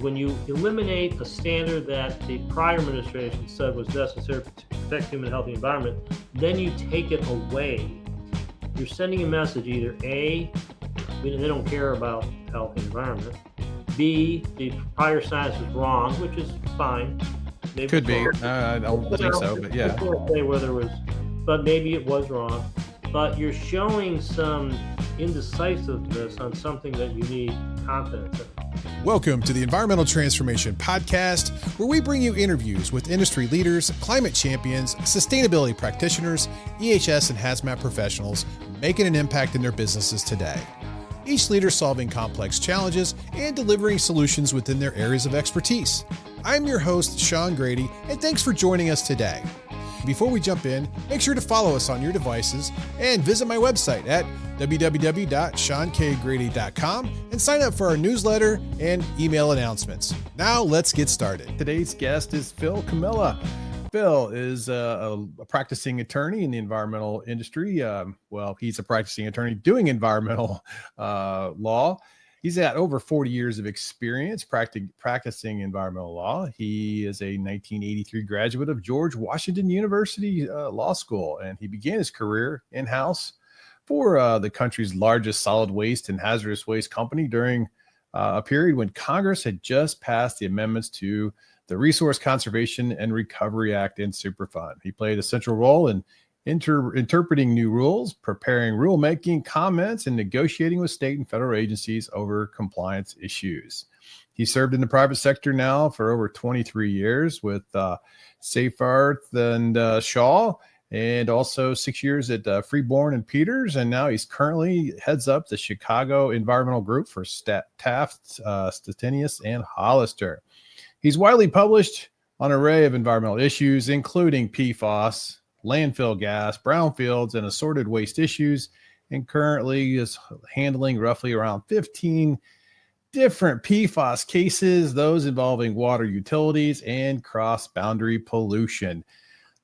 When you eliminate a standard that the prior administration said was necessary to protect human health and environment, then you take it away. You're sending a message either A, they don't care about health and environment, B, the prior science is wrong, which is fine. Maybe could be. I don't think so, but yeah. I can't say whether it was, but maybe it was wrong. But you're showing some indecisiveness on something that you need confidence in. Welcome to the Environmental Transformation Podcast, where we bring you interviews with industry leaders, climate champions, sustainability practitioners, EHS and hazmat professionals making an impact in their businesses today. Each leader solving complex challenges and delivering solutions within their areas of expertise. I'm your host, Sean Grady, and thanks for joining us today. Before we jump in, make sure to follow us on your devices and visit my website at www.seankgrady.com and sign up for our newsletter and email announcements. Now let's get started. Today's guest is Phil Comella. Phil is a practicing attorney in the environmental industry. He's a practicing attorney doing environmental law. He's got over 40 years of experience practicing environmental law. He is a 1983 graduate of George Washington University Law School, and he began his career in-house for the country's largest solid waste and hazardous waste company during a period when Congress had just passed the amendments to the Resource Conservation and Recovery Act and Superfund. He played a central role in interpreting new rules, preparing rulemaking comments, and negotiating with state and federal agencies over compliance issues. He served in the private sector now for over 23 years with Seyfarth and Shaw, and also 6 years at Freeborn and Peters. And now he's currently heads up the Chicago Environmental Group for Taft, Stettinius, and Hollister. He's widely published on an array of environmental issues, including PFAS, landfill gas, brownfields, and assorted waste issues, and currently is handling roughly around 15 different PFAS cases, those involving water utilities and cross-boundary pollution.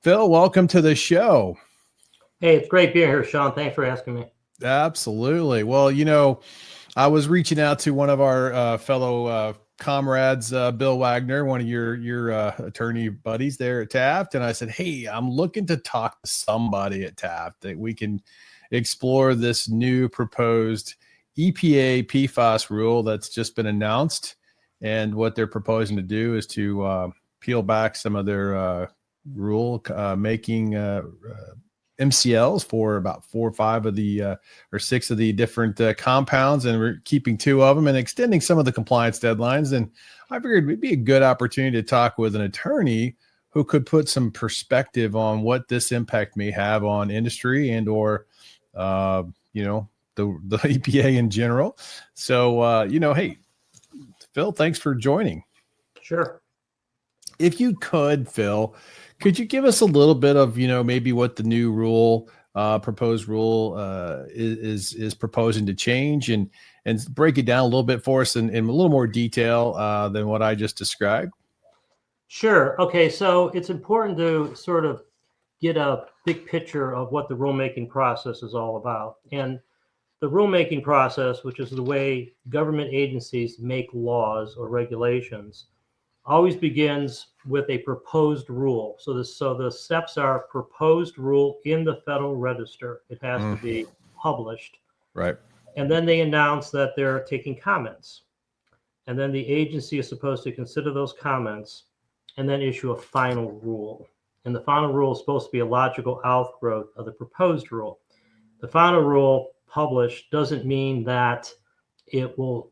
Phil, welcome to the show. Hey, it's great being here, Sean. Thanks for asking me. Absolutely. Well, I was reaching out to one of our fellow comrades, Bill Wagner, one of your attorney buddies there at Taft. And I said, hey, I'm looking to talk to somebody at Taft that we can explore this new proposed EPA PFAS rule that's just been announced. And what they're proposing to do is to peel back some of their rule making MCLs for about 4 or 5 of the or 6 of the different compounds, and we're keeping 2 of them and extending some of the compliance deadlines. And I figured it'd be a good opportunity to talk with an attorney who could put some perspective on what this impact may have on industry and or the EPA in general. So hey, Phil, thanks for joining. Sure. If you could, Phil, could you give us a little bit of, maybe what the new rule, proposed rule is proposing to change and break it down a little bit for us in a little more detail than what I just described? Sure. Okay. So it's important to sort of get a big picture of what the rulemaking process is all about. And the rulemaking process, which is the way government agencies make laws or regulations, always begins with a proposed rule. So the steps are proposed rule in the Federal Register. It has to be published. Right. And then they announce that they're taking comments. And then the agency is supposed to consider those comments and then issue a final rule. And the final rule is supposed to be a logical outgrowth of the proposed rule. The final rule published doesn't mean that it will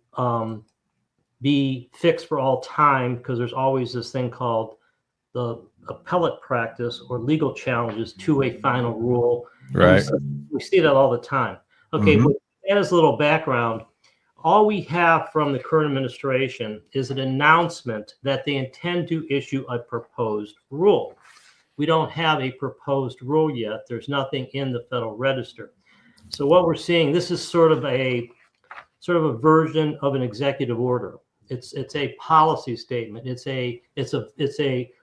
be fixed for all time, because there's always this thing called the appellate practice or legal challenges to a final rule. Right. We see that all the time. Okay, But as a little background, all we have from the current administration is an announcement that they intend to issue a proposed rule. We don't have a proposed rule yet. There's nothing in the Federal Register. So what we're seeing, this is sort of a version of an executive order. It's a policy statement. It's a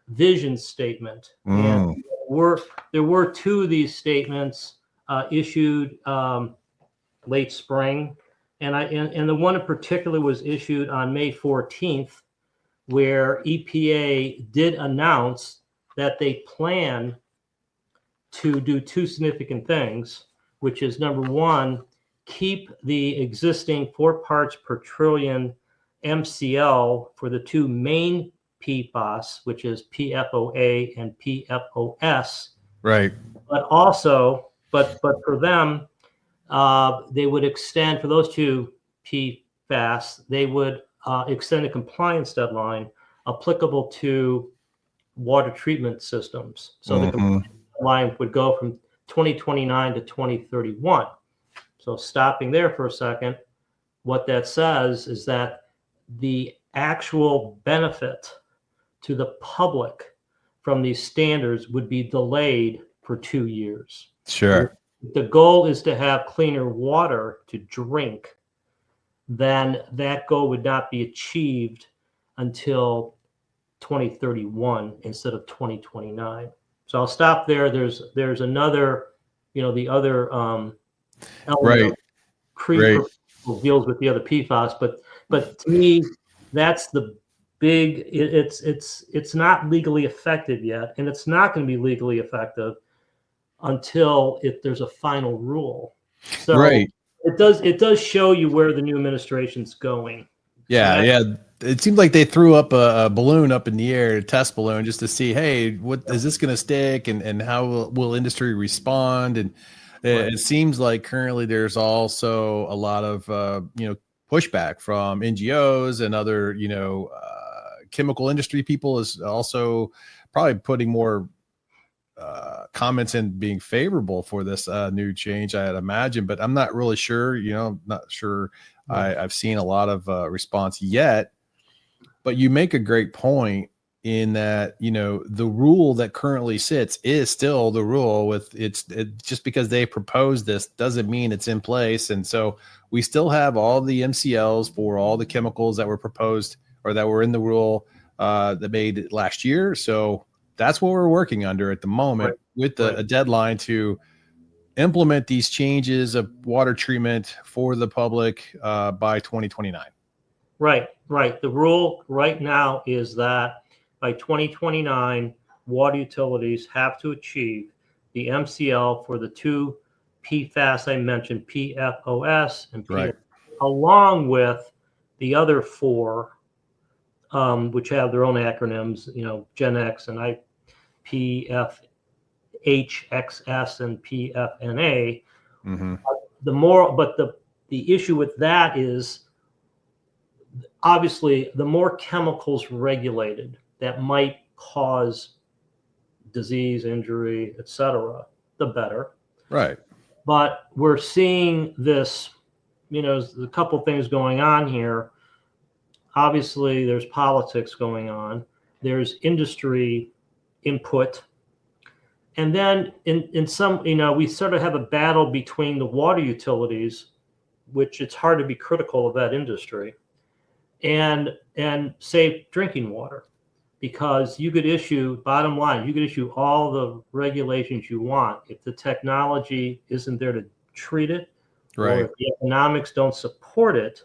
vision statement. And there were 2 of these statements issued late spring, and the one in particular was issued on May 14th where EPA did announce that they plan to do two significant things, which is number one, keep the existing 4 parts per trillion MCL for the two main PFAS, which is PFOA and PFOS. Right. But also, but for them, they would extend for those two PFAS, they would extend the compliance deadline applicable to water treatment systems. So the compliance deadline would go from 2029 to 2031. So stopping there for a second, what that says is that the actual benefit to the public from these standards would be delayed for 2 years. Sure. If the goal is to have cleaner water to drink, then that goal would not be achieved until 2031 instead of 2029. So I'll stop there. There's another, the other element Right. of CREEP deals with the other PFAS, but to me, that's the big. It's not legally effective yet, and it's not going to be legally effective until there's a final rule. So Right. it does show you where the new administration's going. Yeah, yeah. It seems like they threw up a balloon up in the air, a test balloon, just to see, hey, what is this going to stick, and how will industry respond? And it seems like currently there's also a lot of pushback from NGOs and other chemical industry people is also probably putting more comments in being favorable for this new change, I'd imagine, but I'm not really sure. Not sure. I've seen a lot of response yet, but you make a great point in that, the rule that currently sits is still the rule with just because they proposed this doesn't mean it's in place. And so we still have all the MCLs for all the chemicals that were proposed or that were in the rule that made it last year. So that's what we're working under at the moment with a deadline to implement these changes of water treatment for the public by 2029. Right. The rule right now is that by 2029, water utilities have to achieve the MCL for the two PFAS I mentioned, PFOS and PFOS, along with the other 4, which have their own acronyms, Gen X and PFHXS and PFNA. The issue with that is obviously the more chemicals regulated that might cause disease, injury, etc., the better. Right. But we're seeing this, there's a couple things going on here. Obviously, there's politics going on. There's industry input. And then in some, we sort of have a battle between the water utilities, which it's hard to be critical of that industry, and safe drinking water. Because you could bottom line, you could issue all the regulations you want. If the technology isn't there to treat it, or if the economics don't support it,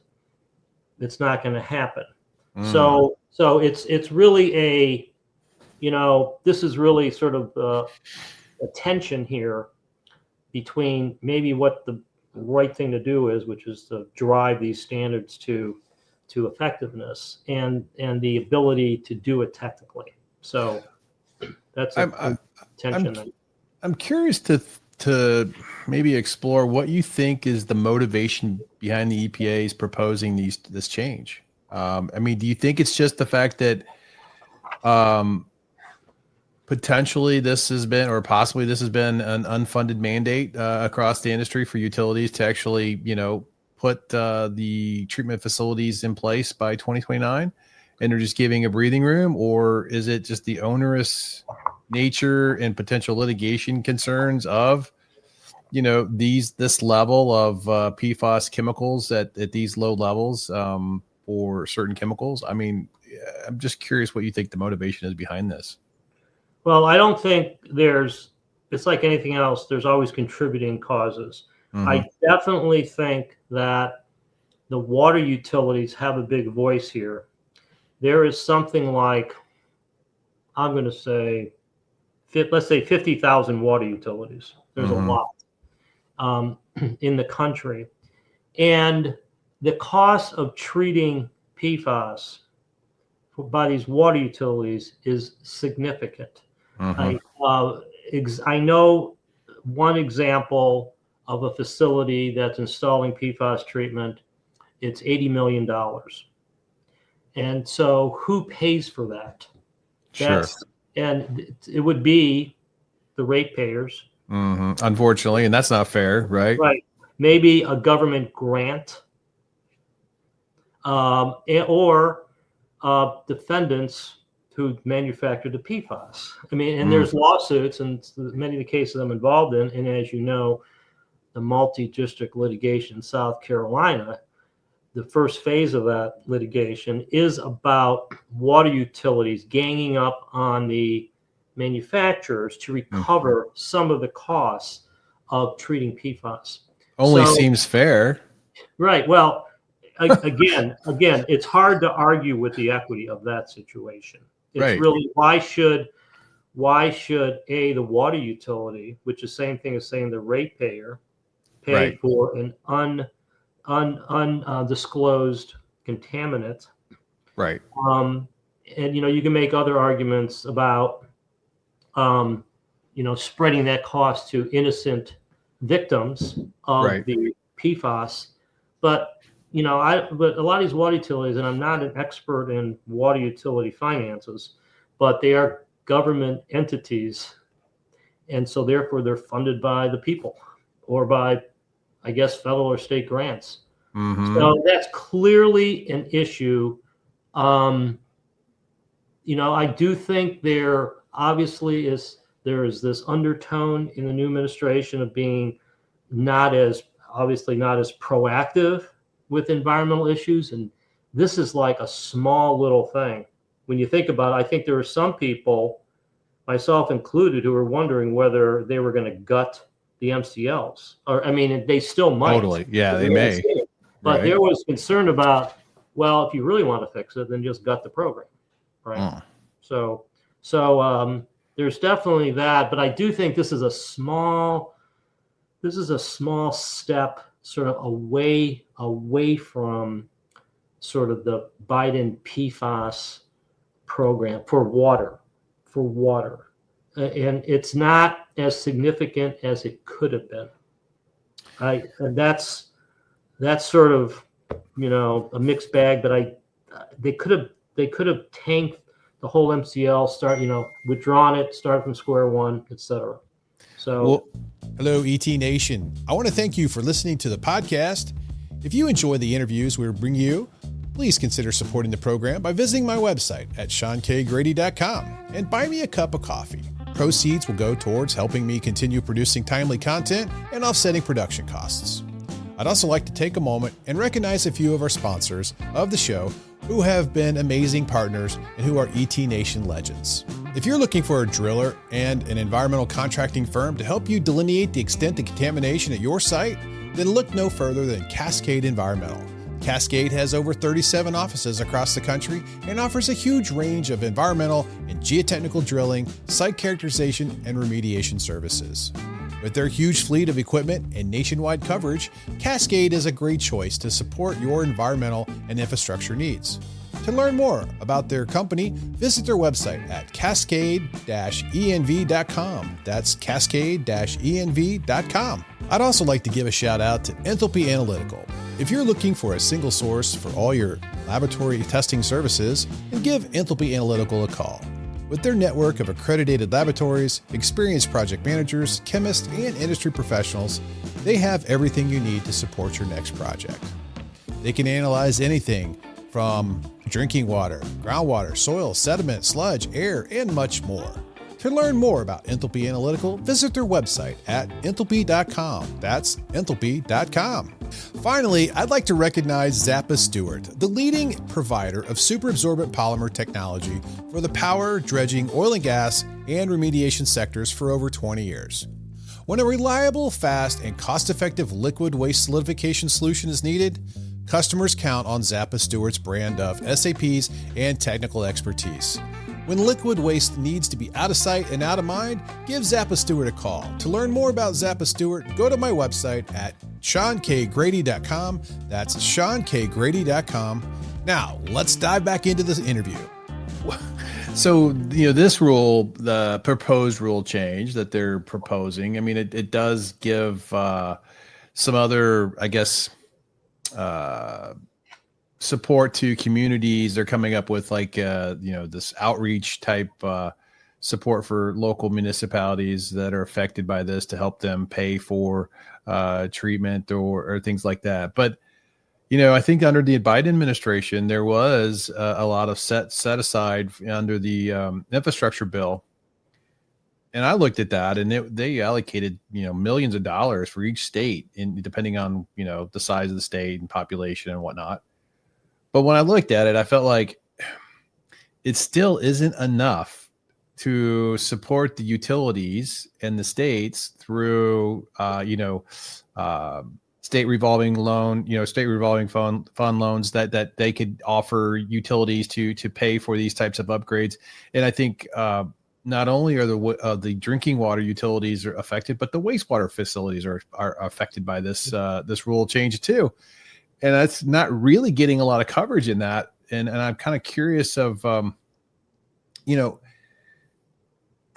it's not going to happen. So it's really this is really sort of a tension here between maybe what the right thing to do is, which is to drive these standards to effectiveness and the ability to do it technically. So that's a tension. I'm curious to maybe explore what you think is the motivation behind the EPA's proposing this change. Do you think it's just the fact that potentially this has been, or possibly this has been, an unfunded mandate across the industry for utilities to actually, put the treatment facilities in place by 2029, and they're just giving a breathing room? Or is it just the onerous nature and potential litigation concerns of, this level of PFAS chemicals at these low levels for certain chemicals? I'm just curious what you think the motivation is behind this. Well, I don't think it's like anything else. There's always contributing causes. I definitely think that the water utilities have a big voice here. there is something like, I'm going to say, let's say 50,000 water utilities. There's a lot in the country. And the cost of treating PFAS by these water utilities is significant. I know one example of a facility that's installing PFAS treatment. It's $80 million. And so who pays for that? Sure. And it would be the ratepayers. Unfortunately, and that's not fair, right? Right. Maybe a government grant, or defendants who manufactured the PFAS. I mean, and there's lawsuits, and many of the cases I'm involved in, and as you know, the multi-district litigation in South Carolina, the first phase of that litigation is about water utilities ganging up on the manufacturers to recover some of the costs of treating PFAS. Only seems fair. Right. Well, again, it's hard to argue with the equity of that situation. It's really, why should the water utility, which is the same thing as saying the ratepayer, pay for an undisclosed contaminant? Right. And you can make other arguments about spreading that cost to innocent victims of the PFAS. But but a lot of these water utilities, and I'm not an expert in water utility finances, but they are government entities, and so therefore they're funded by the people or by, I guess, federal or state grants. So that's clearly an issue. I do think there is this undertone in the new administration of being not as proactive with environmental issues. And this is like a small little thing. When you think about it, I think there are some people, myself included, who are wondering whether they were going to gut the MCLs. They still might. Totally. Yeah, they may. But there was concern about, well, if you really want to fix it, then just gut the program. Right. So there's definitely that. But I do think this is a small step sort of away from sort of the Biden PFAS program for water. And it's not as significant as it could have been. And that's sort of, a mixed bag, but they could have tanked the whole MCL, withdrawn it, start from square one, etc. So, hello, ET Nation. I want to thank you for listening to the podcast. If you enjoy the interviews we bring you, please consider supporting the program by visiting my website at seankgrady.com and buy me a cup of coffee. Proceeds will go towards helping me continue producing timely content and offsetting production costs. I'd also like to take a moment and recognize a few of our sponsors of the show who have been amazing partners and who are ET Nation legends. If you're looking for a driller and an environmental contracting firm to help you delineate the extent of contamination at your site, then look no further than Cascade Environmental. Cascade has over 37 offices across the country and offers a huge range of environmental and geotechnical drilling, site characterization, and remediation services. With their huge fleet of equipment and nationwide coverage, Cascade is a great choice to support your environmental and infrastructure needs. To learn more about their company, visit their website at cascade-env.com. That's cascade-env.com. I'd also like to give a shout out to Enthalpy Analytical. If you're looking for a single source for all your laboratory testing services, then give Enthalpy Analytical a call. With their network of accredited laboratories, experienced project managers, chemists, and industry professionals, they have everything you need to support your next project. They can analyze anything from drinking water, groundwater, soil, sediment, sludge, air, and much more. To learn more about Enthalpy Analytical, visit their website at enthalpy.com. That's enthalpy.com. Finally, I'd like to recognize Zappa Stewart, the leading provider of superabsorbent polymer technology for the power, dredging, oil and gas, and remediation sectors for over 20 years. When a reliable, fast, and cost-effective liquid waste solidification solution is needed, customers count on Zappa Stewart's brand of SAPs and technical expertise. When liquid waste needs to be out of sight and out of mind, give Zappa Stewart a call. To learn more about Zappa Stewart, go to my website at SeanKGrady.com. That's SeanKGrady.com. Now, let's dive back into this interview. So, this rule, the proposed rule change that they're proposing, I mean, it does give some other, I guess, support to communities. They're coming up with this outreach type support for local municipalities that are affected by this to help them pay for treatment or things like that. But I think under the Biden administration, there was a lot of set aside under the infrastructure bill. And I looked at that, and they allocated, millions of dollars for each state, depending on, the size of the state and population and whatnot. But when I looked at it, I felt like it still isn't enough to support the utilities and the states through, state revolving fund loans that they could offer utilities to pay for these types of upgrades. And I think not only are the drinking water utilities are affected, but the wastewater facilities are affected by this rule change too. And that's not really getting a lot of coverage in that. And I'm kind of curious of,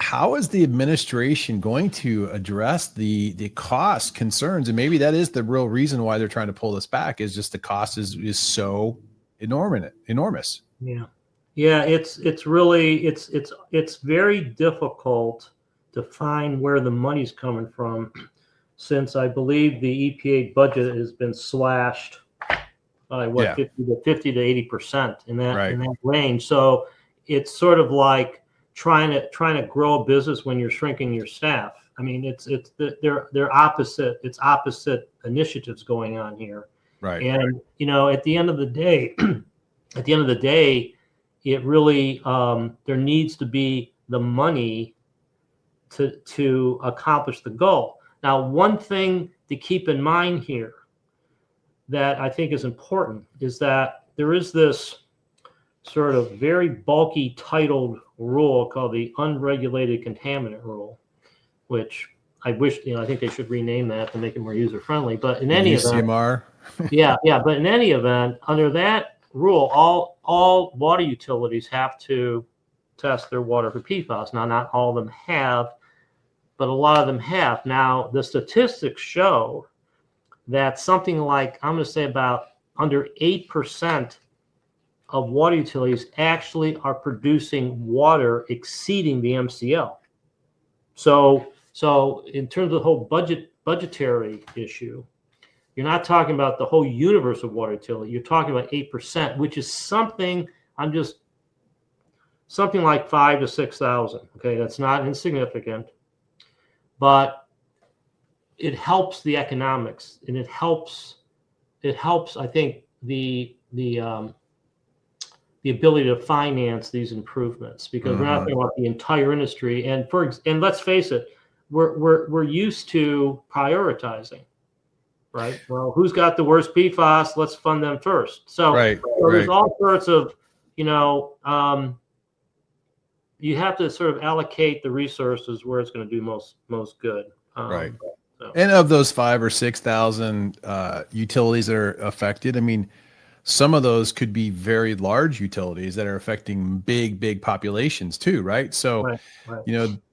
how is the administration going to address the cost concerns? And maybe that is the real reason why they're trying to pull this back, is just the cost is so enormous. Yeah. Yeah. It's really, it's very difficult to find where the money's coming from, since I believe the EPA budget has been slashed by 50 to 80% in that range. So it's sort of like trying to grow a business when you're shrinking your staff. I mean, they're opposite. It's opposite initiatives going on here. Right. And at the end of the day, it really there needs to be the money to accomplish the goal. Now, one thing to keep in mind here that I think is important is that there is this sort of very bulky titled rule called the unregulated contaminant rule, which I wish, I think they should rename that to make it more user friendly. But in any UCMR. event, but in any event, under that rule, all water utilities have to test their water for PFAS. Now, not all of them have, but a lot of them have. Now, the statistics show that something like, I'm going to say about under 8% of water utilities actually are producing water exceeding the MCL. So in terms of the whole budgetary issue, you're not talking about the whole universe of water utility. You're talking about 8%, which is something like 5,000 to 6,000. Okay, that's not insignificant, but it helps the economics, and it helps. I think the ability to finance these improvements, because we're not talking about the entire industry. And let's face it, we're used to prioritizing, right? Well, who's got the worst PFAS? Let's fund them first. So there's all sorts of, you have to sort of allocate the resources where it's going to do most good. Right. So. And of those 5,000 or 6,000 utilities that are affected, I mean, some of those could be very large utilities that are affecting big populations too, right? So,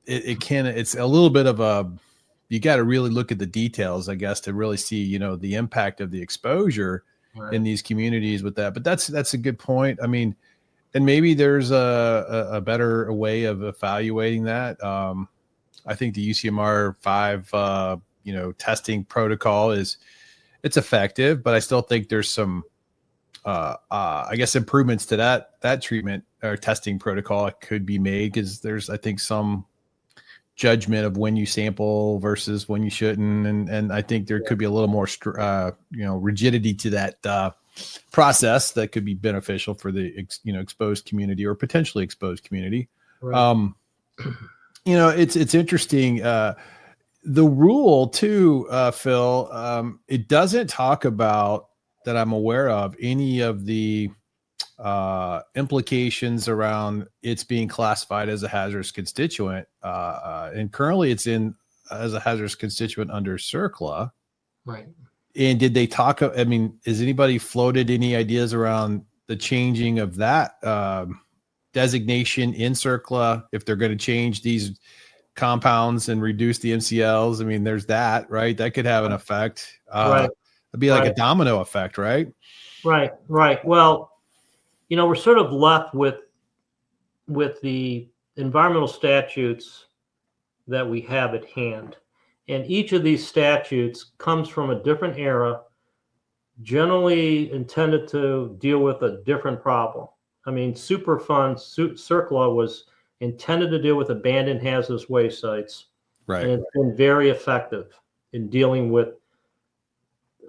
it's a little bit of you got to really look at the details, I guess, to really see, the impact of the exposure in these communities with that. But that's a good point. I mean, and maybe there's a better way of evaluating that. I think the UCMR 5, testing protocol it's effective, but I still think there's some, I guess, improvements to that treatment or testing protocol could be made, because there's, I think, some judgment of when you sample versus when you shouldn't, and I think there could be a little more, rigidity to that process that could be beneficial for the exposed community or potentially exposed community. Right. It's interesting. The rule too, Phil, it doesn't talk about that I'm aware of any of the implications around it's being classified as a hazardous constituent. And currently it's in as a hazardous constituent under CERCLA. Right. And did they talk, I mean, has anybody floated any ideas around the changing of that designation in CERCLA, if they're going to change these compounds and reduce the MCLs? I mean, there's that, right? That could have an effect. Right. It'd be like a domino effect, right? Right. Well, we're sort of left with the environmental statutes that we have at hand. And each of these statutes comes from a different era, generally intended to deal with a different problem. I mean, Superfund, CERCLA was intended to deal with abandoned hazardous waste sites. Right. And it's been very effective in dealing with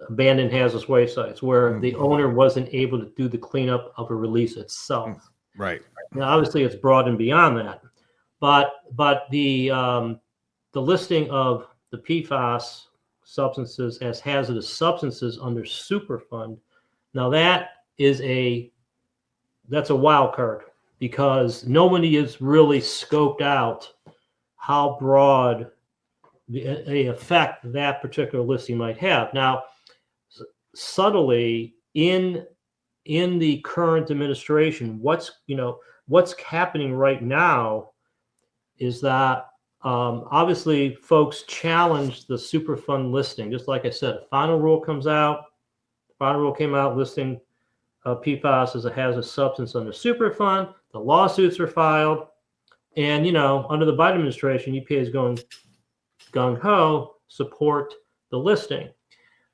abandoned hazardous waste sites where the owner wasn't able to do the cleanup of a release itself. Right. Now, obviously, it's broadened beyond that, but the listing of the PFAS substances as hazardous substances under Superfund, now that's a wild card, because nobody has really scoped out how broad the effect that particular listing might have. Now, subtly in the current administration, what's happening right now is that obviously folks challenge the Superfund listing. Just like I said, a final rule comes out. The final rule came out listing PFAS as a hazardous substance under Superfund. The lawsuits are filed, and under the Biden administration, EPA is going gung ho support the listing.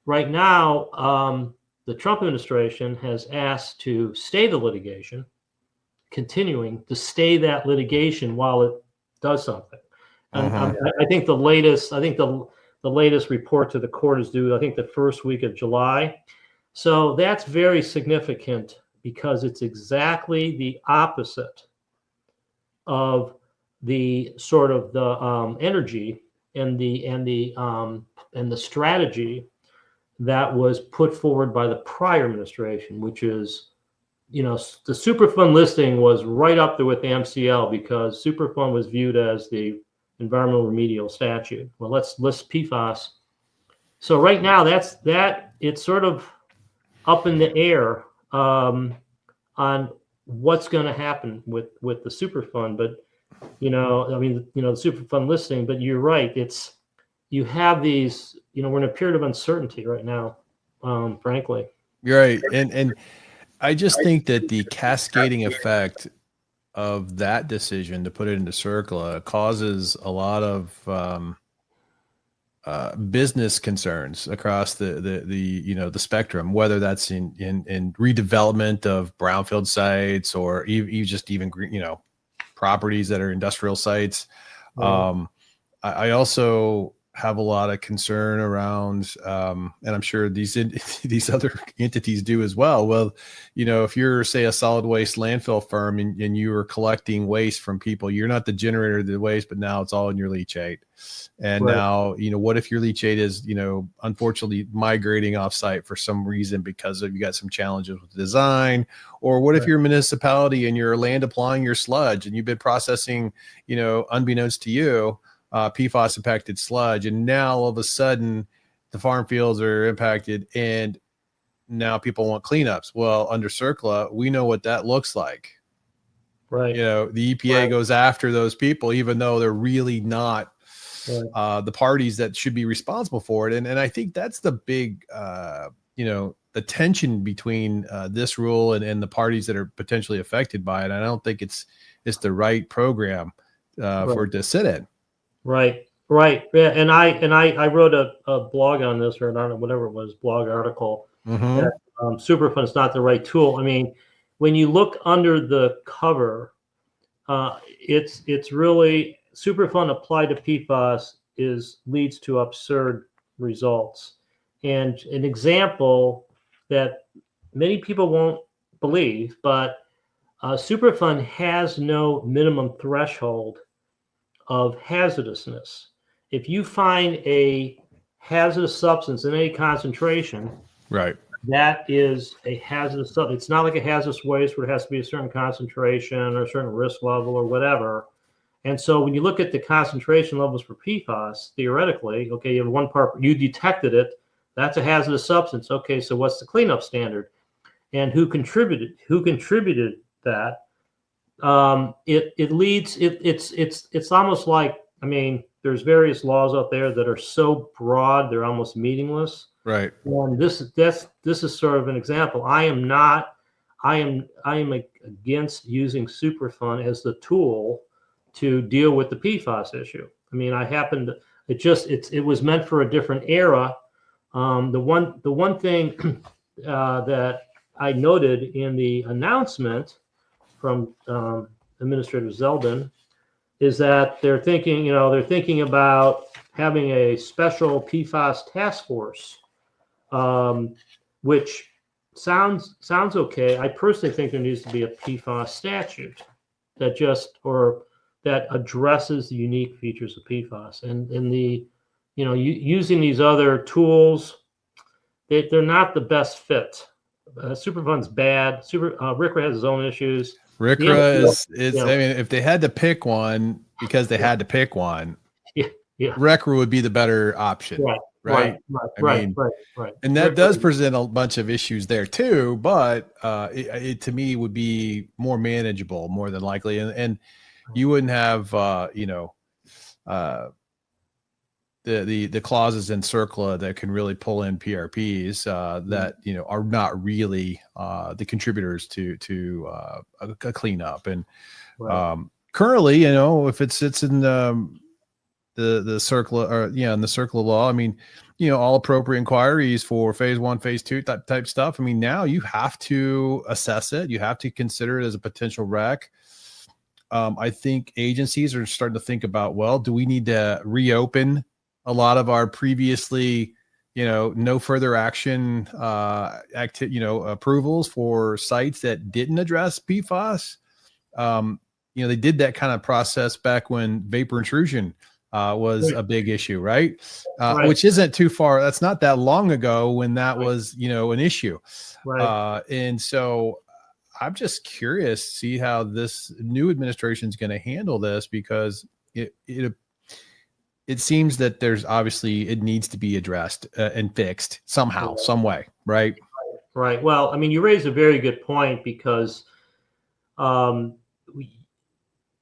Right now, the Trump administration has asked to stay the litigation, continuing to stay that litigation while it does something. And I think the latest report to the court is due, I think, the first week of July. So that's very significant, because it's exactly the opposite of the sort of the energy and the strategy that was put forward by the prior administration, which is, the Superfund listing was right up there with the MCL, because Superfund was viewed as the environmental remedial statute. Well, let's list PFAS. So right now, it's sort of up in the air on what's going to happen with the Superfund. But the Superfund listing. But you're right. You have these. We're in a period of uncertainty right now. Frankly, you're right, and I just think that the cascading effect of that decision to put it into CERCLA causes a lot of business concerns across the spectrum, whether that's in redevelopment of brownfield sites or even properties that are industrial sites. I also have a lot of concern around, and I'm sure these other entities do as well. Well, if you're, say, a solid waste landfill firm and you are collecting waste from people, you're not the generator of the waste, but now it's all in your leachate. And now, what if your leachate is, unfortunately migrating offsite for some reason because you got some challenges with design? Or what if you're a municipality and you're land applying your sludge and you've been processing, unbeknownst to you, PFAS impacted sludge, and now all of a sudden the farm fields are impacted and now people want cleanups. Well, under CERCLA, we know what that looks like. Right. The EPA goes after those people, even though they're really not the parties that should be responsible for it. And I think that's the big, the tension between this rule and the parties that are potentially affected by it. I don't think it's the right program for it to sit in. Right. Yeah, and I wrote a blog on this, or I don't know, whatever it was, blog article. That Superfund is not the right tool. I mean, when you look under the cover, it's really Superfund applied to PFAS leads to absurd results. And an example that many people won't believe, but Superfund has no minimum threshold of hazardousness. If you find a hazardous substance in any concentration, right, that is a hazardous substance. It's not like a hazardous waste where it has to be a certain concentration or a certain risk level or whatever. And so when you look at the concentration levels for PFAS, theoretically, okay, you have one part, you detected it, that's a hazardous substance. Okay, so what's the cleanup standard? And who contributed that? It's almost like, I mean, there's various laws out there that are so broad they're almost meaningless. Right. And this is sort of an example. I am against using Superfund as the tool to deal with the PFAS issue. I mean, it was meant for a different era. The one thing that I noted in the announcement from Administrator Zeldin is that they're thinking about having a special PFAS task force, which sounds okay. I personally think there needs to be a PFAS statute that addresses the unique features of PFAS, and using these other tools, they're not the best fit. Superfund's bad. RCRA has his own issues. RCRA is I mean, if they had to pick one because they had to pick one, RCRA would be the better option. Right. And that does present a bunch of issues there too, but it to me would be more manageable, more than likely. And you wouldn't have the clauses in CERCLA that can really pull in PRPs that are not really the contributors to a cleanup. And currently, if it sits in the CERCLA or in the CERCLA law, I mean, all appropriate inquiries for phase 1, phase 2 type stuff. I mean, now you have to assess it. You have to consider it as a potential wreck. I think agencies are starting to think about, well, do we need to reopen a lot of our previously, no further action approvals for sites that didn't address PFAS? They did that kind of process back when vapor intrusion was a big issue, right? Which isn't too far. That's not that long ago when that was, an issue. And so I'm just curious to see how this new administration is going to handle this, because it seems that there's obviously it needs to be addressed and fixed somehow, some way, right? Right. Well, I mean, you raise a very good point, because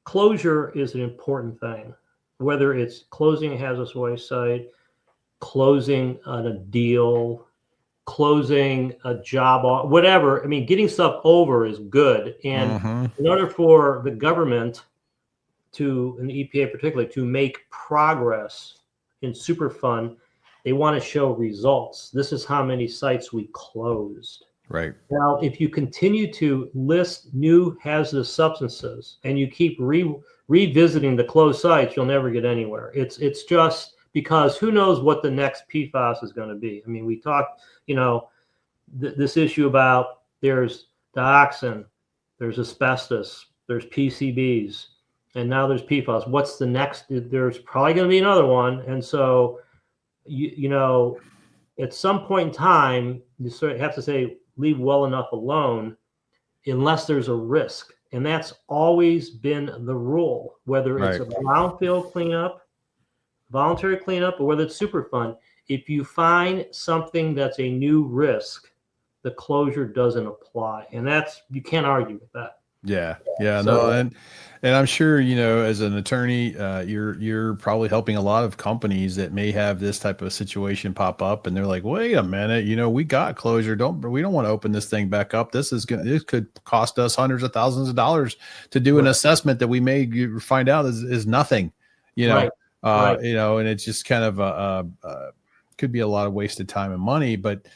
closure is an important thing. Whether it's closing a hazardous waste site, closing a deal, closing a job, whatever. I mean, getting stuff over is good. And in order for the government and the EPA particularly, to make progress in Superfund, they want to show results. This is how many sites we closed. Right. Now, if you continue to list new hazardous substances and you keep revisiting the closed sites, you'll never get anywhere. It's just because who knows what the next PFAS is going to be. I mean, we talked, this issue about there's dioxin, there's asbestos, there's PCBs, and now there's PFAS. What's the next? There's probably going to be another one. And so, at some point in time, you sort of have to say, leave well enough alone unless there's a risk. And that's always been the rule, whether it's a brownfield cleanup, voluntary cleanup, or whether it's Superfund. If you find something that's a new risk, the closure doesn't apply. And you can't argue with that. Yeah. No, and I'm sure, as an attorney, you're probably helping a lot of companies that may have this type of situation pop up, and they're like, wait a minute, we got closure. We don't want to open this thing back up. This could cost us hundreds of thousands of dollars to do an assessment that we may find out is nothing, and it's just kind of could be a lot of wasted time and money. But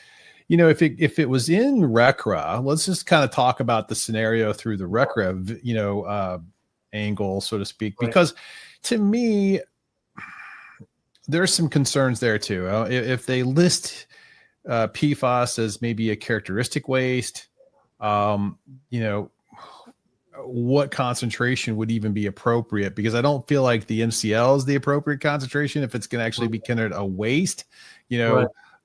if it was in RCRA, let's just kind of talk about the scenario through the RCRA, angle, so to speak, because to me, there's some concerns there too. If they list PFAS as maybe a characteristic waste, what concentration would even be appropriate? Because I don't feel like the MCL is the appropriate concentration if it's going to actually be considered a waste,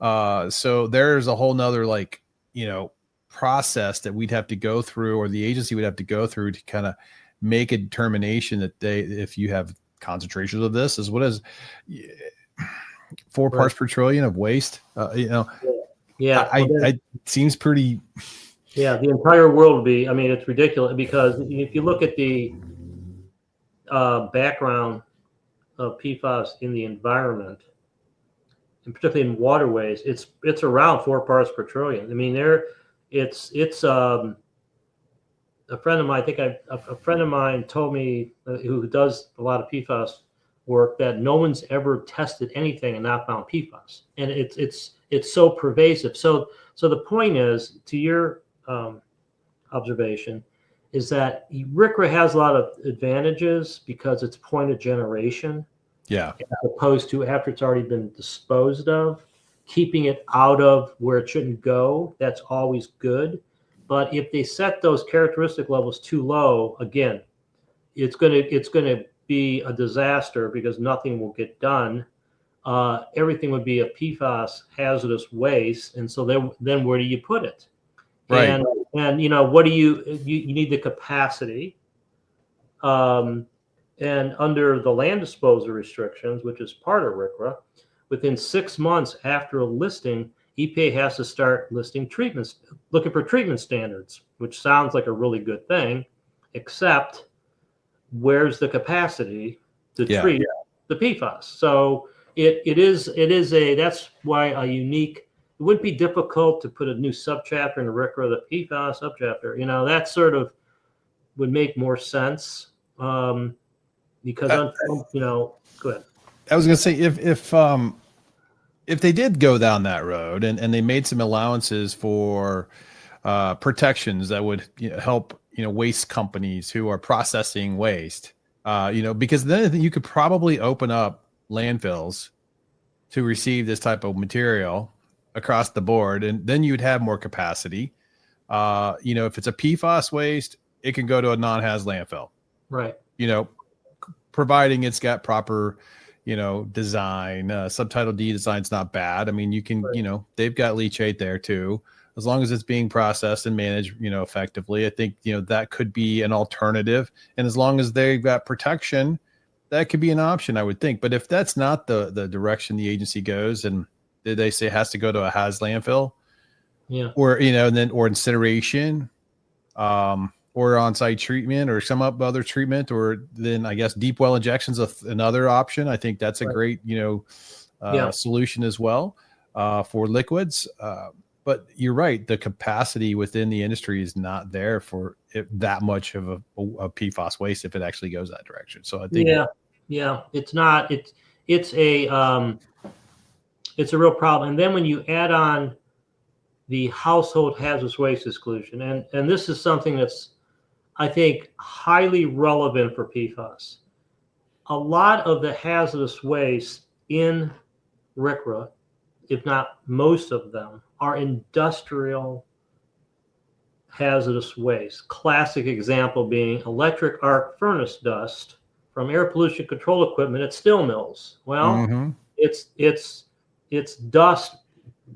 So there's a whole nother process that we'd have to go through, or the agency would have to go through to kind of make a determination that if you have concentrations of this, as what is 4 parts per trillion of waste, Yeah. it seems pretty. Yeah, the entire world would be, I mean, it's ridiculous, because if you look at the background of PFAS in the environment, and particularly in waterways, it's around 4 parts per trillion. I mean, it's a friend of mine, a friend of mine told me, who does a lot of PFAS work, that no one's ever tested anything and not found PFAS, and it's so pervasive. So the point is, to your observation, is that RCRA has a lot of advantages because it's point of generation. Yeah. As opposed to after it's already been disposed of, keeping it out of where it shouldn't go. That's always good. But if they set those characteristic levels too low, again, it's gonna be a disaster, because nothing will get done. Everything would be a PFAS hazardous waste, and so then where do you put it? Right. And what do you need? The capacity. And under the land disposal restrictions, which is part of RCRA, within 6 months after a listing, EPA has to start listing treatments, looking for treatment standards, which sounds like a really good thing, except where's the capacity to treat the PFAS? So it is that's why it wouldn't be difficult to put a new subchapter in the RCRA, the PFAS subchapter. That sort of would make more sense. Because go ahead. I was going to say, if they did go down that road and they made some allowances for protections that would help waste companies who are processing waste, because then you could probably open up landfills to receive this type of material across the board, and then you'd have more capacity. If it's a PFAS waste, it can go to a non-haz landfill, right? Providing it's got proper, design. Subtitle D design's not bad. I mean, you can, they've got leachate there too, as long as it's being processed and managed, effectively. I think, that could be an alternative. And as long as they've got protection, that could be an option, I would think. But if that's not the direction the agency goes, and they say it has to go to a haz landfill, or, or incineration, or on-site treatment, or some other treatment, or then I guess deep well injections is another option. I think that's a great, solution as well for liquids. But you're right, the capacity within the industry is not there for that much of a PFAS waste if it actually goes that direction. So I think, it's not. It's a real problem. And then when you add on the household hazardous waste exclusion, and this is something that's, I think, highly relevant for PFAS. A lot of the hazardous waste in RCRA, if not most of them, are industrial hazardous waste. Classic example being electric arc furnace dust from air pollution control equipment at steel mills. Well, it's dust,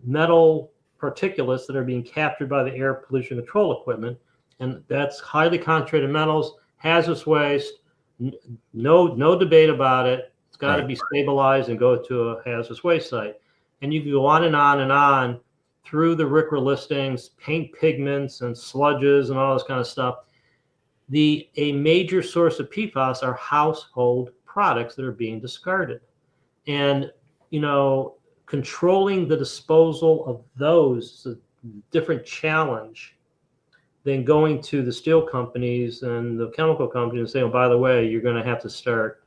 metal particulates that are being captured by the air pollution control equipment, and that's highly concentrated metals, hazardous waste. No debate about it. It's got to be stabilized and go to a hazardous waste site. And you can go on and on and on through the RCRA listings, paint pigments and sludges and all this kind of stuff. A major source of PFAS are household products that are being discarded, and controlling the disposal of those is a different challenge than going to the steel companies and the chemical companies and saying, oh, by the way, you're going to have to start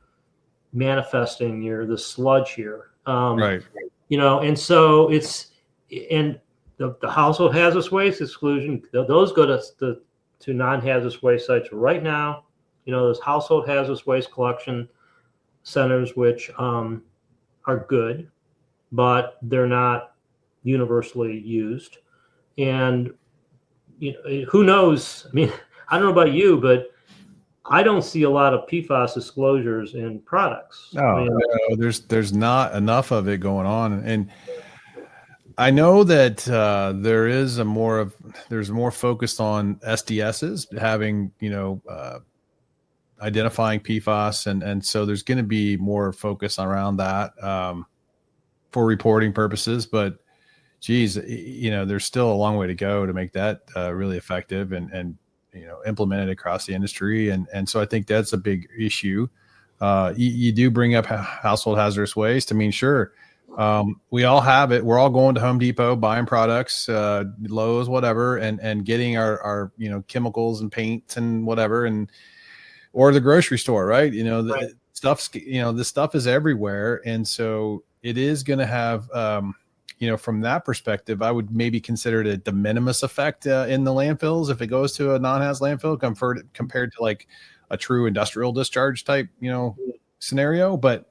manifesting the sludge here. And so the household hazardous waste exclusion, those go to non-hazardous waste sites right now. Those household hazardous waste collection centers, which are good, but they're not universally used. And who knows? I mean, I don't know about you, but I don't see a lot of PFAS disclosures in products. No, there's not enough of it going on. And I know that there's more focused on SDSs having, identifying PFAS, and so there's going to be more focus around that for reporting purposes. But geez, there's still a long way to go to make that really effective and implemented across the industry. And so I think that's a big issue. You do bring up household hazardous waste. I mean, sure. We all have it. We're all going to Home Depot, buying products, Lowe's, whatever, and getting our chemicals and paints and whatever, or the grocery store, right? Right. Stuff's, this stuff is everywhere. And so it is going to have, from that perspective, I would maybe consider it a de minimis effect in the landfills if it goes to a non-haz landfill compared to like a true industrial discharge type, scenario. But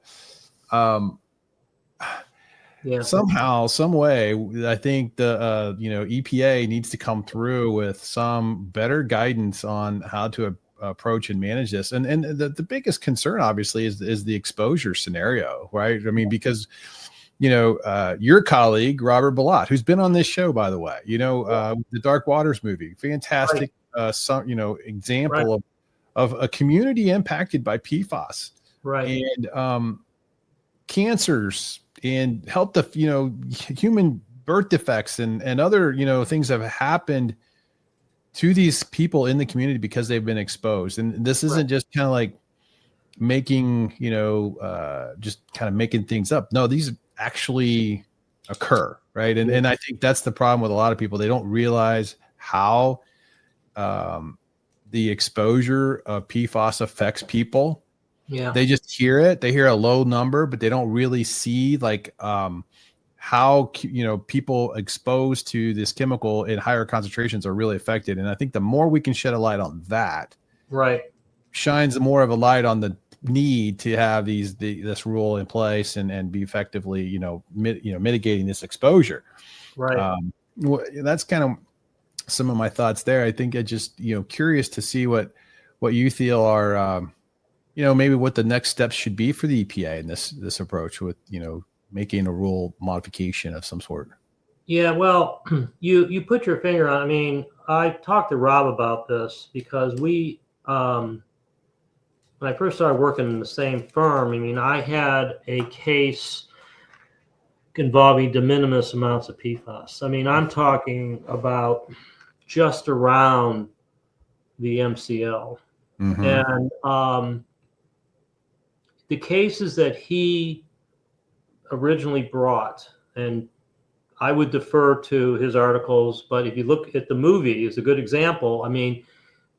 somehow, some way, I think the EPA needs to come through with some better guidance on how to approach and manage this. And the biggest concern, obviously, is the exposure scenario, right? I mean, because your colleague Robert Bilott, who's been on this show, by the way, the Dark Waters movie, fantastic, example of a community impacted by PFAS, right, and cancers, and help the human birth defects and other things have happened to these people in the community because they've been exposed. And this isn't just kind of like making just kind of making things up. No, these actually occur, right? And I think that's the problem with a lot of people. They don't realize how the exposure of PFAS affects people. Yeah. They just hear it. They hear a low number, but they don't really see like how people exposed to this chemical in higher concentrations are really affected. And I think the more we can shed a light on that, shines more of a light on the need to have this rule in place and be effectively mitigating this exposure. Right. That's kind of some of my thoughts there. I think I just curious to see what you feel are maybe what the next steps should be for the EPA in this approach with making a rule modification of some sort. Yeah, well, you put your finger on. I mean, I talked to Rob about this because we when I first started working in the same firm, I mean, I had a case involving de minimis amounts of PFAS. I mean, I'm talking about just around the MCL. And the cases that he originally brought, and I would defer to his articles, but if you look at the movie, it's a good example. I mean,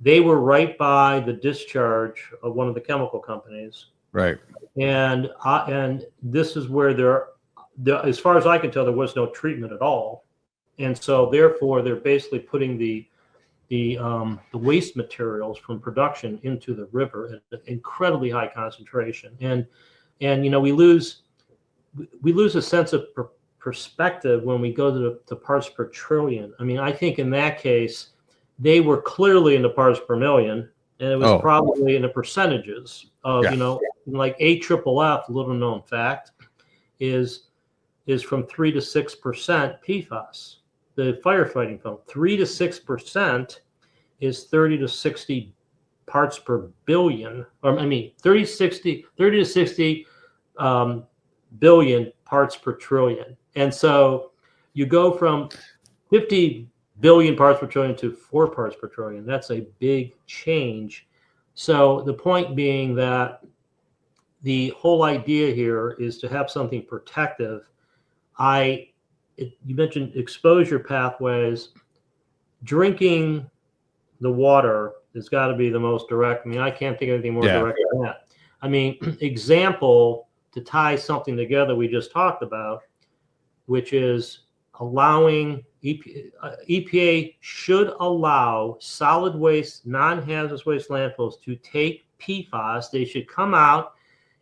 they were right by the discharge of one of the chemical companies. Right. And this is where there, as far as I can tell, there was no treatment at all. And so therefore they're basically putting the waste materials from production into the river at an incredibly high concentration. And we lose a sense of perspective when we go to parts per trillion. I mean, I think in that case, they were clearly in the parts per million, and it was probably in the percentages of, like AFFF, little known fact, is from 3 to 6% PFAS. The firefighting foam, 3 to 6% is 30 to 60 parts per billion, or I mean, 30 to 60 billion parts per trillion. And so you go from 50 billion parts per trillion to 4 parts per trillion. That's a big change. So the point being that the whole idea here is to have something protective. You mentioned exposure pathways. Drinking the water has got to be the most direct. I mean, I can't think of anything more direct than that. I mean, example, to tie something together we just talked about, which is allowing EPA should allow solid waste, non-hazardous waste landfills to take PFAS. They should come out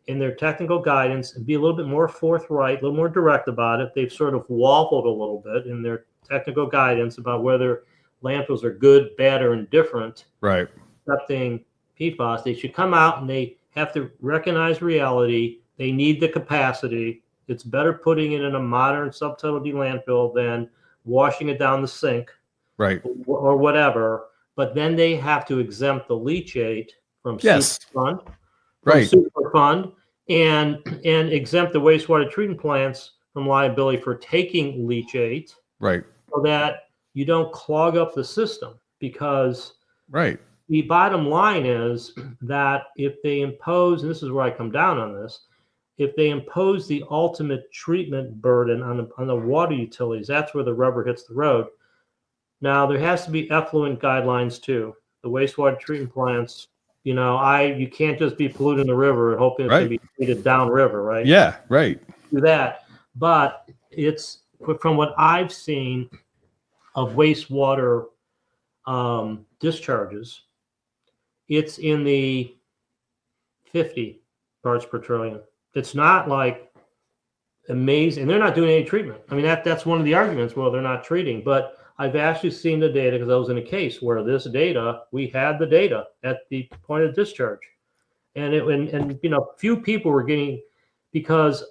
in their technical guidance and be a little bit more forthright, a little more direct about it. They've sort of waffled a little bit in their technical guidance about whether landfills are good, bad, or indifferent. Right. Accepting PFAS. They should come out and they have to recognize reality. They need the capacity. It's better putting it in a modern subtitle D landfill than washing it down the sink, Right. or whatever. But then they have to exempt the leachate from Yes. Superfund, Right. and exempt the wastewater treatment plants from liability for taking leachate, Right. so that you don't clog up the system. Because Right. the bottom line is that if they impose, and this is where I come down on this, if they impose the ultimate treatment burden on the water utilities, that's where the rubber hits the road. Now, there has to be effluent guidelines too. The wastewater treatment plants, you can't just be polluting the river and hoping it's going to be treated downriver, right? Yeah, right. Do that. But it's, from what I've seen of wastewater discharges, it's in the 50 parts per trillion. It's not like amazing, and they're not doing any treatment. I mean, that's one of the arguments. Well, they're not treating, but I've actually seen the data, because I was in a case where we had the data at the point of discharge, and few people were getting, because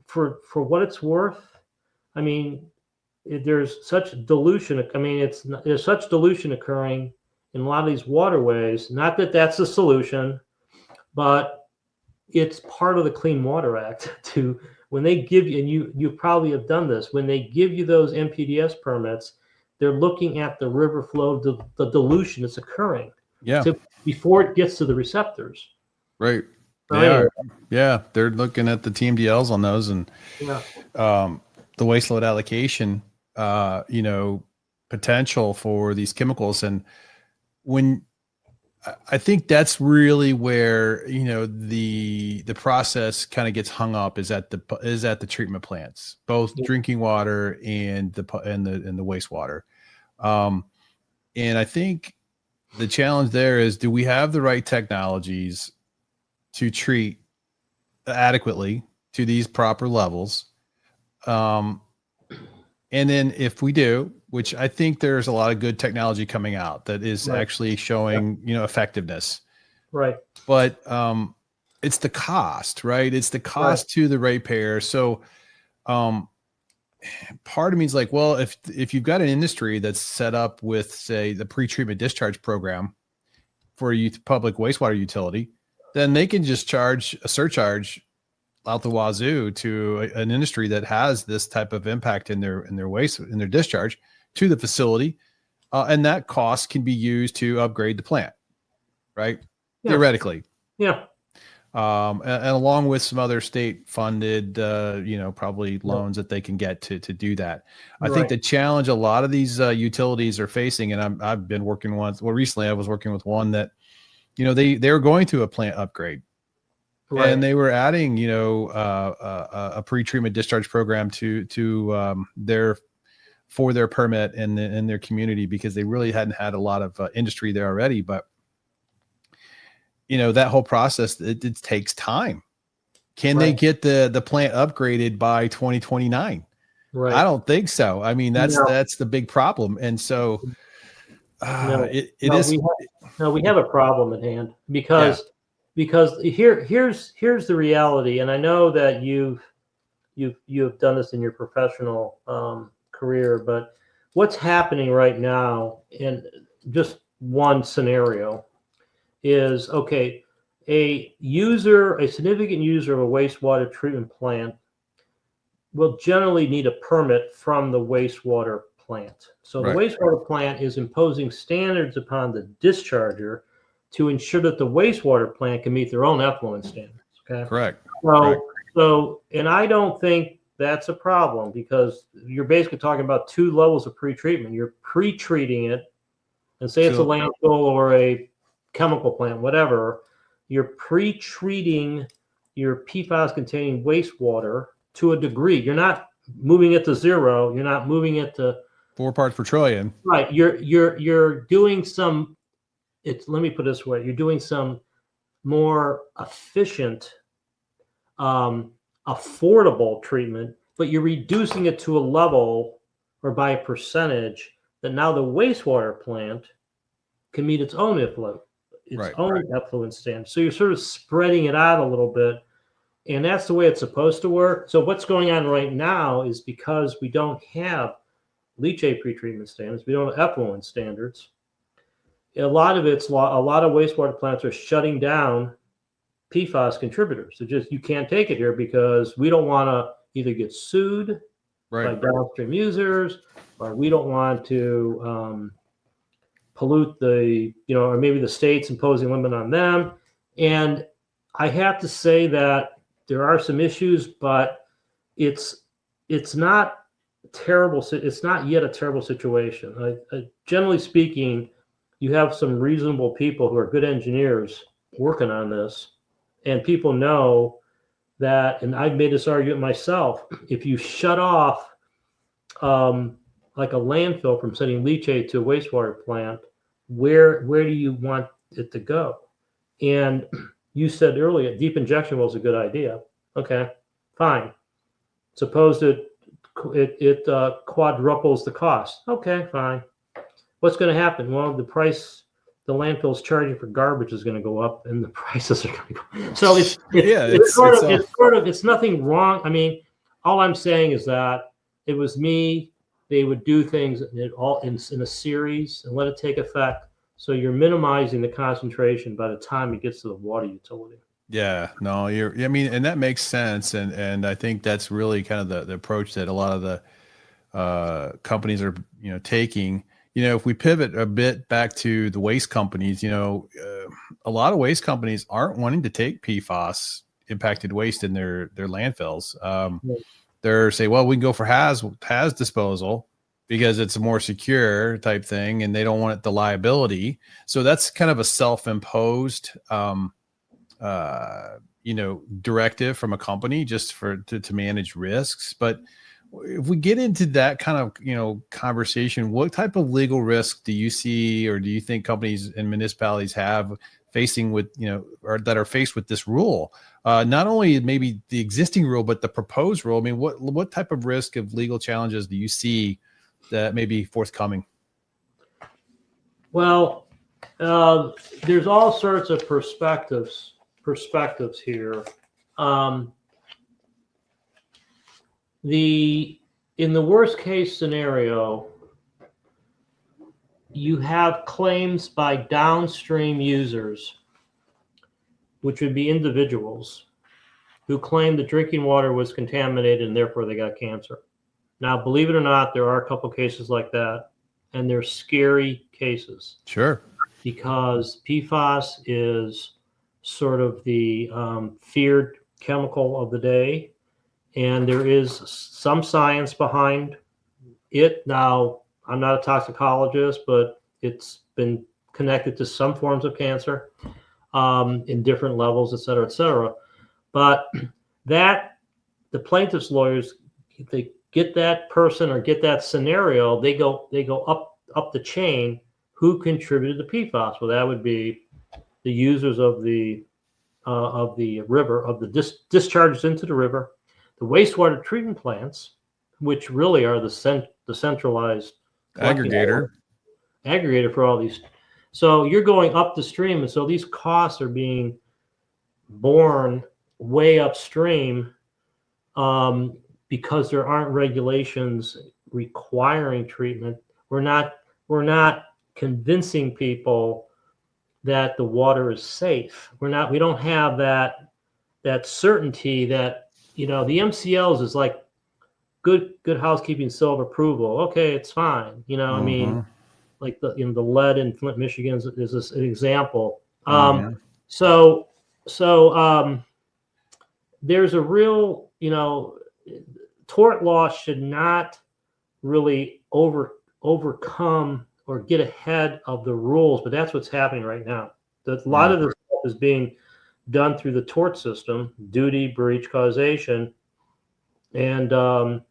for what it's worth, I mean, there's such dilution. I mean, there's such dilution occurring in a lot of these waterways. Not that that's the solution, but it's part of the Clean Water Act to, when they give you, and you probably have done this, when they give you those MPDS permits, they're looking at the river flow, the dilution that's occurring, before it gets to the receptors. Right. Yeah. They're looking at the TMDLs on those, and the waste load allocation, potential for these chemicals. And when I think that's really where, the process kind of gets hung up is at the treatment plants, both drinking water and the wastewater. And I think the challenge there is, do we have the right technologies to treat adequately to these proper levels? And then if we do, which I think there's a lot of good technology coming out that is actually showing, effectiveness. Right. But it's the cost, right? It's the cost to the ratepayer. So part of me is like, well, if you've got an industry that's set up with, say, the pre-treatment discharge program for a public wastewater utility, then they can just charge a surcharge out the wazoo to an industry that has this type of impact in their waste, in their discharge to the facility. And that cost can be used to upgrade the plant, right? Yeah. Theoretically. Yeah. And along with some other state funded, probably loans that they can get to do that. I think the challenge a lot of these utilities are facing, and I've been working recently I was working with one that, they were going through a plant upgrade. Right. And they were adding, a pre-treatment discharge program to their permit in their community, because they really hadn't had a lot of industry there already. But that whole process, it takes time. Can they get the plant upgraded by 2029? Right. I don't think so. I mean, that's the big problem. And so we have a problem at hand, because here's the reality. And I know that you've done this in your professional career, but what's happening right now, in just one scenario, is, okay, a significant user of a wastewater treatment plant will generally need a permit from the wastewater plant. So the wastewater plant is imposing standards upon the discharger to ensure that the wastewater plant can meet their own effluent standards. Okay. Correct. So, and I don't think that's a problem, because you're basically talking about two levels of pre-treatment. You're pre-treating it, and say it's a landfill or a chemical plant, whatever. You're pre-treating your PFAS containing wastewater to a degree. You're not moving it to zero. You're not moving it to 4 parts per trillion. Right. You're doing some. Let me put it this way. You're doing some more efficient, affordable treatment, but you're reducing it to a level, or by a percentage, that now the wastewater plant can meet its own effluent standard. So you're sort of spreading it out a little bit. And that's the way it's supposed to work. So what's going on right now is because we don't have leachate pretreatment standards, we don't have effluent standards. A lot of wastewater plants are shutting down PFAS contributors. You can't take it here because we don't want to either get sued by downstream users, or we don't want to pollute or maybe the state's imposing a limit on them. And I have to say that there are some issues, but it's not terrible. It's not yet a terrible situation. Generally speaking, you have some reasonable people who are good engineers working on this, and people know that, and I've made this argument myself, if you shut off like a landfill from sending leachate to a wastewater plant, where do you want it to go? And you said earlier, deep injection was a good idea. Okay, fine. Suppose it quadruples the cost. Okay, fine. What's going to happen? Well, the price the landfill's charging for garbage is going to go up, and the prices are going to go. So it's nothing wrong. I mean, all I'm saying is that it was me. They would do things in a series and let it take effect. So you're minimizing the concentration by the time it gets to the water utility. Yeah, no, and that makes sense. And I think that's really kind of the approach that a lot of the companies are, taking. If we pivot a bit back to the waste companies, a lot of waste companies aren't wanting to take PFAS impacted waste in their landfills. They're saying, well, we can go for haz disposal because it's a more secure type thing, and they don't want the liability. So that's kind of a self-imposed, directive from a company just to manage risks. But if we get into that kind of, conversation, what type of legal risk do you see, or do you think companies and municipalities have facing with, or that are faced with this rule? Not only maybe the existing rule, but the proposed rule. I mean, what type of risk of legal challenges do you see that may be forthcoming? Well, there's all sorts of perspectives here. In the worst case scenario, you have claims by downstream users, which would be individuals who claim that drinking water was contaminated and therefore they got cancer. Now, believe it or not, there are a couple cases like that, and they're scary cases. Sure. Because PFAS is sort of the feared chemical of the day, and there is some science behind it. Now, I'm not a toxicologist, but it's been connected to some forms of cancer in different levels, et cetera, et cetera. But that the plaintiff's lawyers, if they get that person or get that scenario, they go up the chain. Who contributed to PFAS? Well, that would be the users of the river, of the discharges into the river, the wastewater treatment plants, which really are the centralized aggregator for all these. So you're going up the stream, and so these costs are being borne way upstream because there aren't regulations requiring treatment. We're not convincing people that the water is safe. We don't have that certainty that, the MCLs is like good housekeeping seal of approval. Okay, it's fine. I mean, like the lead in Flint, Michigan is an example. So there's a real, tort law should not really overcome or get ahead of the rules, but that's what's happening right now. A lot of this stuff is being done through the tort system, duty, breach, causation, and the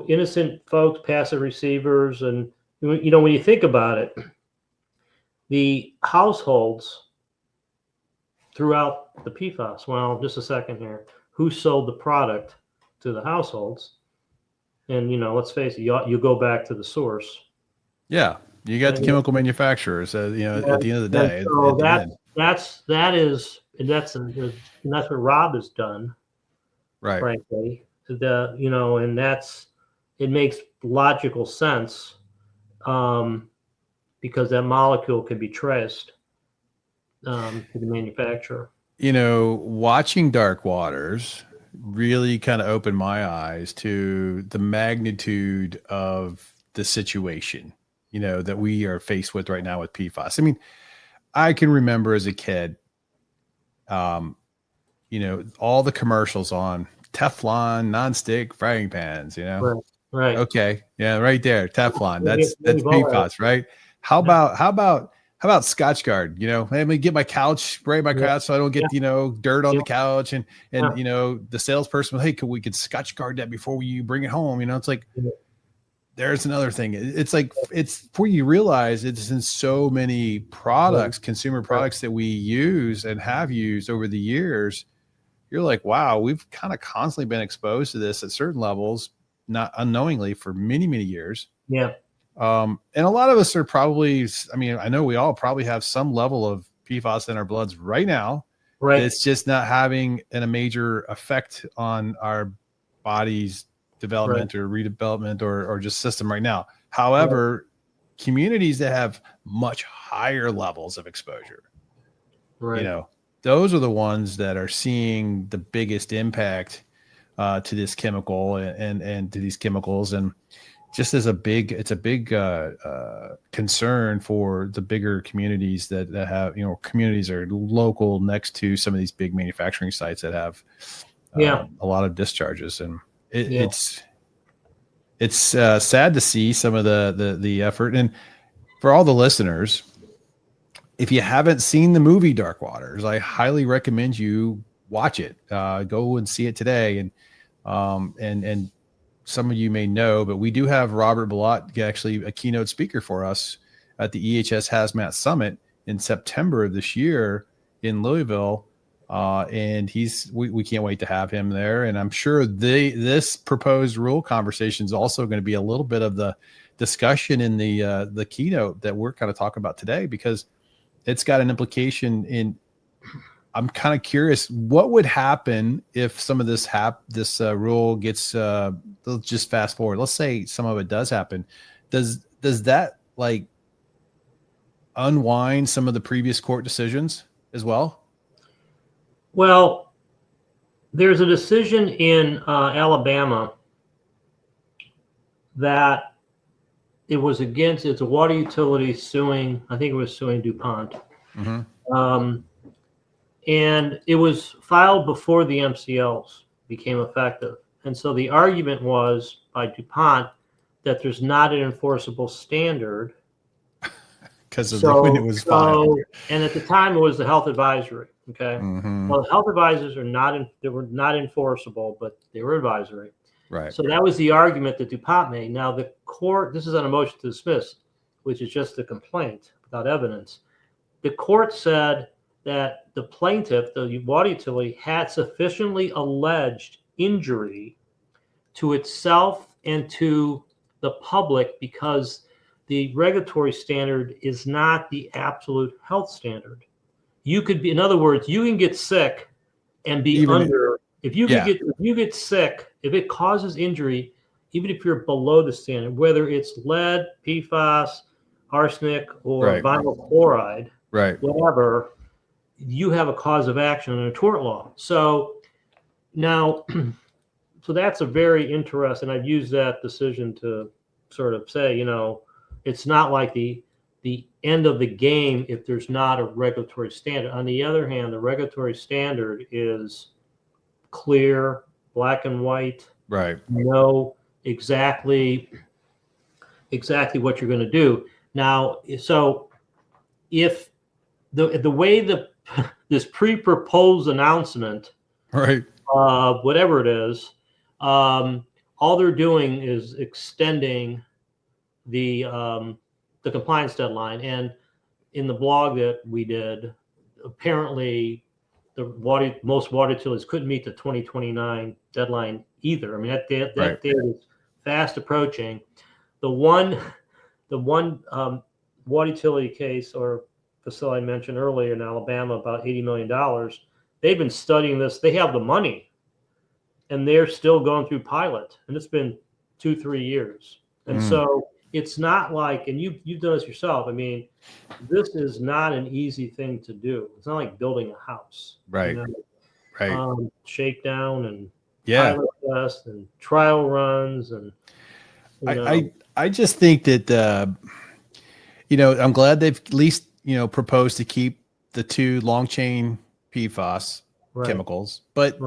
innocent folks, passive receivers, and when you think about it, the households throughout the PFAS. Well, just a second here. Who sold the product to the households? And let's face it, you go back to the source. Yeah, you got the chemical manufacturers. At the end of the day, so that is and that's what Rob has done, Right. frankly. And it makes logical sense, because that molecule can be traced to the manufacturer. Watching Dark Waters really kind of opened my eyes to the magnitude of the situation, that we are faced with right now with PFAS. I mean, I can remember as a kid, all the commercials on Teflon nonstick frying pans, Right. Okay. Yeah. Right there. Teflon. That's We've all had PFAS, right? How about Scotch Guard? Let me get my couch, spray my couch so I don't get, dirt on the couch. And the salesperson, hey, we could Scotch Guard that before you bring it home. It's like, there's another thing. It's like, it's before you realize it's in so many products, consumer products that we use and have used over the years. You're like, wow, we've kind of constantly been exposed to this at certain levels, not unknowingly, for many, many years. Yeah. And a lot of us are probably, I know we all probably have some level of PFAS in our bloods right now. Right. It's just not having a major effect on our body's development or redevelopment or just system right now. However, communities that have much higher levels of exposure, those are the ones that are seeing the biggest impact to this chemical and to these chemicals. And just as it's a big concern for the bigger communities that have, communities are local next to some of these big manufacturing sites that have a lot of discharges. And it's sad to see some of the effort. And for all the listeners, if you haven't seen the movie Dark Waters, I highly recommend you watch it. Go and see it today. And some of you may know, but we do have Robert Bilott, actually a keynote speaker for us at the EHS Hazmat Summit in September of this year in Louisville. And we can't wait to have him there. And I'm sure this proposed rule conversation is also going to be a little bit of the discussion in the keynote that we're kind of talking about today, because it's got an implication in. I'm kind of curious what would happen if some of this rule gets. Let's just fast forward. Let's say some of it does happen. Does that like unwind some of the previous court decisions as well? Well, there's a decision in Alabama that it's a water utility suing. I think it was suing DuPont. Mm-hmm. And it was filed before the MCLs became effective. And so the argument was by DuPont that there's not an enforceable standard. Because of when it was filed. And at the time it was the health advisory. Okay. Mm-hmm. Well, the health advisors they were not enforceable, but they were advisory. Right. So that was the argument that DuPont made. Now the court, this is on a motion to dismiss, which is just a complaint without evidence. The court said that the plaintiff, the water utility, had sufficiently alleged injury to itself and to the public because the regulatory standard is not the absolute health standard. You could be, in other words, you can get sick and be if you get sick, if it causes injury, even if you're below the standard, whether it's lead, PFAS, arsenic, or vinyl chloride, whatever, you have a cause of action under tort law. So now, so that's a very interesting, I've used that decision to sort of say, it's not like the end of the game if there's not a regulatory standard. On the other hand, the regulatory standard is clear, black and white. Right. You know exactly what you're going to do. Now, so if the way this pre-proposed announcement, whatever it is, all they're doing is extending the compliance deadline. And in the blog that we did, apparently most water utilities couldn't meet the 2029 deadline either. I mean, that date is fast approaching. The one water utility case or facility I mentioned earlier in Alabama, about $80 million, they've been studying this. They have the money, and they're still going through pilot, and it's been 2-3 years. And so it's not like, and you've done this yourself. I mean, this is not an easy thing to do. It's not like building a house, Right. Right. Shakedown and Yeah. pilot test and trial runs, and I just think that I'm glad they've at least proposed to keep the 2 long chain PFAS chemicals, but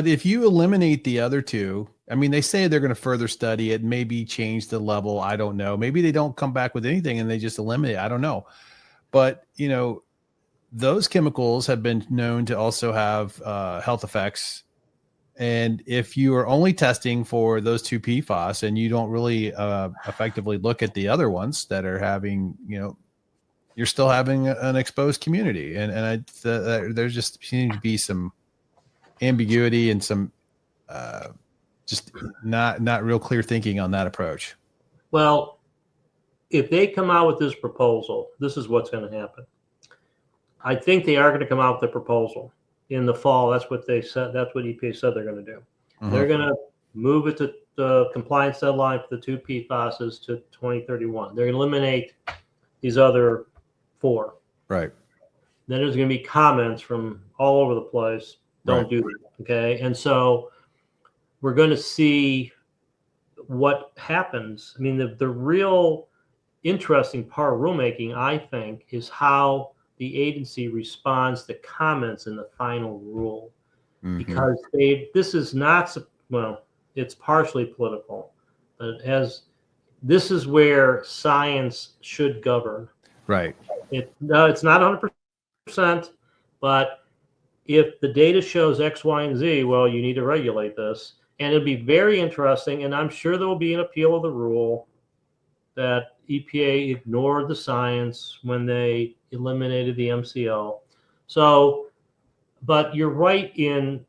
if you eliminate the other 2, I mean, they say they're going to further study it, maybe change the level. I don't know. Maybe they don't come back with anything and they just eliminate it. I don't know. But, those chemicals have been known to also have health effects. And if you are only testing for those 2 PFAS and you don't really effectively look at the other ones that are having, you're still having an exposed community. And there's just seems to be some ambiguity and some just not real clear thinking on that approach. Well, if they come out with this proposal, this is what's going to happen. I think they are going to come out with a proposal in the fall. That's what they said. That's what EPA said they're going to do. They're going to move it to the compliance deadline for the 2 PFASs to 2031. They're going to eliminate these other 4. Right. Then there's going to be comments from all over the place. Don't do that. Okay. And so we're going to see what happens. I mean, the real interesting part of rulemaking, I think, is how the agency responds to comments in the final rule, because this is not, well, it's partially political, but this is where science should govern. Right. It's not 100%, but if the data shows X, Y, and Z, well, you need to regulate this. And it'll be very interesting, and I'm sure there will be an appeal of the rule that EPA ignored the science when they eliminated the MCL. So, but you're right in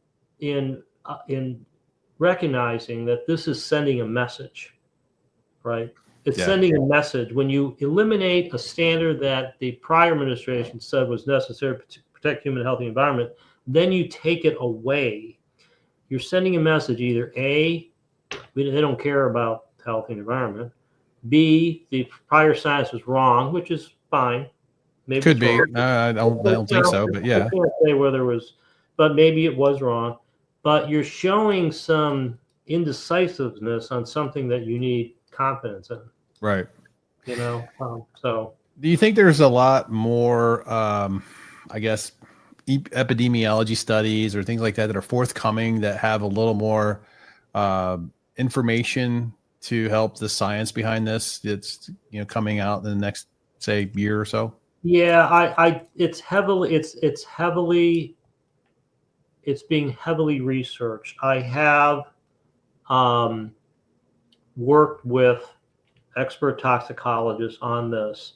recognizing that this is sending a message, right? It's sending a message. When you eliminate a standard that the prior administration said was necessary to protect human health and environment, then you take it away. You're sending a message, either A, they don't care about health and environment, B, the prior science was wrong, which is fine. Maybe could be. I don't think so, but yeah. I can't say whether it was, but maybe it was wrong. But you're showing some indecisiveness on something that you need confidence in. Right. So. Do you think there's a lot more, I guess, epidemiology studies or things like that are forthcoming that have a little more information to help the science behind this? It's coming out in the next, say, year or so. Yeah, it's being heavily researched. I have worked with expert toxicologists on this,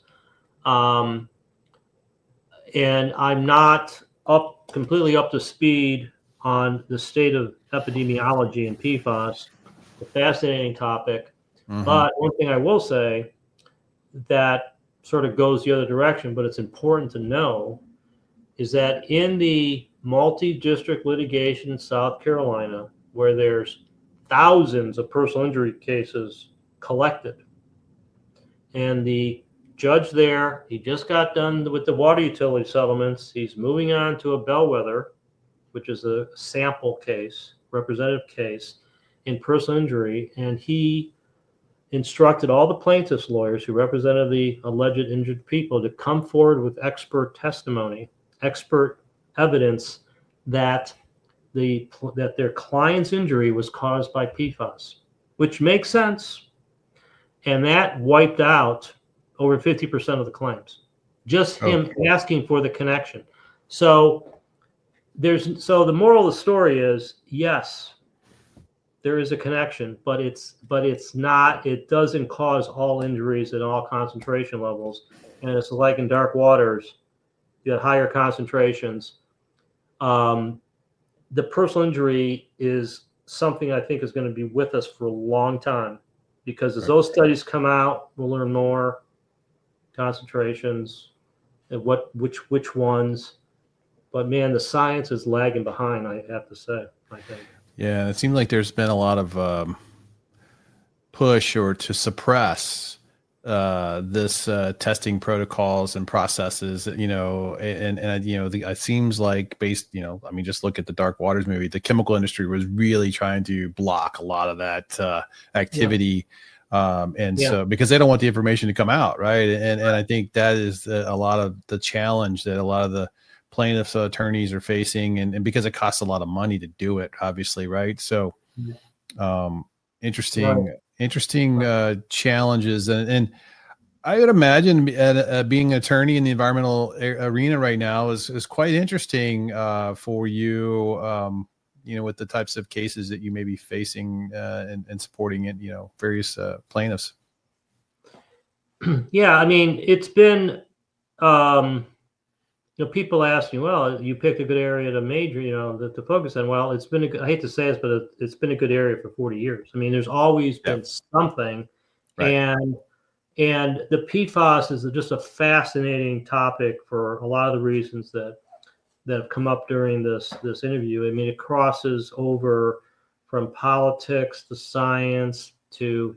and I'm not completely up to speed on the state of epidemiology in PFAS. A fascinating topic, but one thing I will say that sort of goes the other direction, but it's important to know, is that in the multi-district litigation in South Carolina, where there's thousands of personal injury cases collected, and the judge there, he just got done with the water utility settlements. He's moving on to a bellwether, which is a sample case, representative case in personal injury, and he instructed all the plaintiffs' lawyers who represented the alleged injured people to come forward with expert testimony, expert evidence that their client's injury was caused by PFAS, which makes sense. And that wiped out over 50% of the claims. Just him asking for the connection. So the moral of the story is, yes, there is a connection, but it's not, it doesn't cause all injuries at all concentration levels. And it's like in dark waters, you have higher concentrations. The personal injury is something I think is going to be with us for a long time, because as those studies come out, we'll learn more concentrations and which ones. but man, the science is lagging behind, I have to say, I think. Yeah, it seems like there's been a lot of push or to suppress this testing protocols and processes, and it seems like just look at the Dark Waters movie. The chemical industry was really trying to block a lot of that activity. So because they don't want the information to come out, right? And I think that is a lot of the challenge that a lot of the plaintiffs' attorneys are facing, and because it costs a lot of money to do it, obviously, right? So interesting challenges, and I would imagine being an attorney in the environmental arena right now is quite interesting for you. With the types of cases that you may be facing and supporting it, various plaintiffs. Yeah, I mean, it's been, people ask me, well, you picked a good area to major, to focus on. Well, it's been, I hate to say this, but it's been a good area for 40 years. I mean, there's always been something. Right. And the PFAS is just a fascinating topic for a lot of the reasons that have come up during this interview. I mean, it crosses over from politics to science to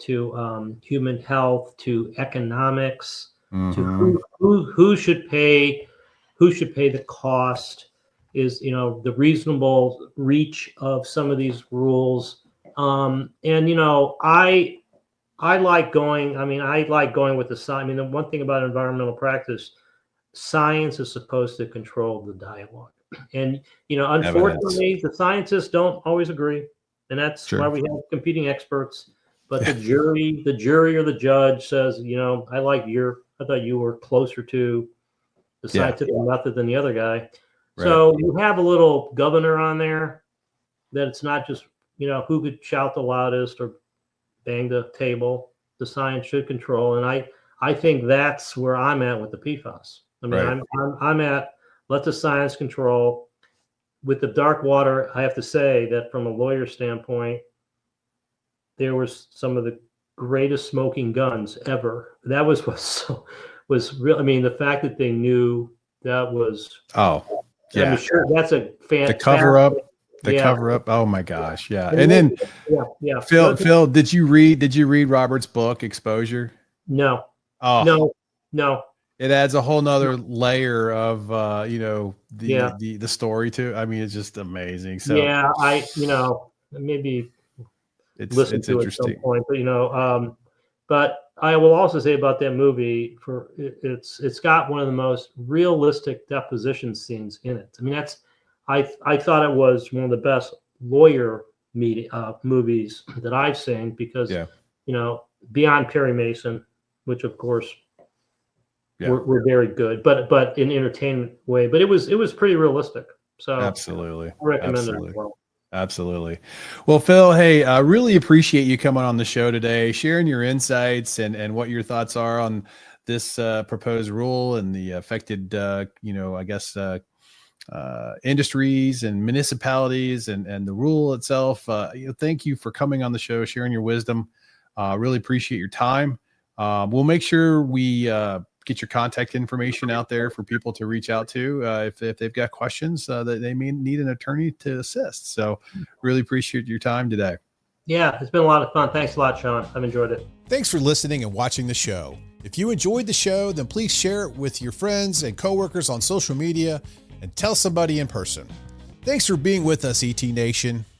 human health to economics, to who should pay the cost, is the reasonable reach of some of these rules. I like going. I mean, I like going with the science. I mean, the one thing about environmental practice, science is supposed to control the dialogue, and unfortunately, the scientists don't always agree, and that's why we have competing experts. But the jury or the judge says, I thought you were closer to the scientific method than the other guy. Right. So you have a little governor on there that it's not just who could shout the loudest or bang the table. The science should control, and I think that's where I'm at with the PFAS. I mean, I'm at let the science control. With the dark water, I have to say that from a lawyer standpoint, there was some of the greatest smoking guns ever. That was real. I mean, the fact that they knew that was. Oh, yeah. I'm sure that's a fantastic. The cover up. Oh my gosh. Yeah. And then Phil, did you read Robert's book, Exposure? No. Oh, no. It adds a whole nother layer of, the story to it. I mean, it's just amazing. So yeah, maybe it's interesting. At some point, but I will also say about that movie, it's got one of the most realistic deposition scenes in it. I mean, I thought it was one of the best lawyer movies that I've seen, because beyond Perry Mason, which of course were very good, but in entertainment way. But it was pretty realistic. So absolutely, I recommend it as well. Absolutely. Well, Phil, hey, I really appreciate you coming on the show today, sharing your insights and what your thoughts are on this proposed rule and the affected, industries and municipalities and the rule itself. Thank you for coming on the show, sharing your wisdom. Really appreciate your time. We'll make sure we get your contact information out there for people to reach out to if they've got questions that they may need an attorney to assist. So really appreciate your time today. Yeah, it's been a lot of fun. Thanks a lot, Sean. I've enjoyed it. Thanks for listening and watching the show. If you enjoyed the show, then please share it with your friends and coworkers on social media and tell somebody in person. Thanks for being with us, ET Nation.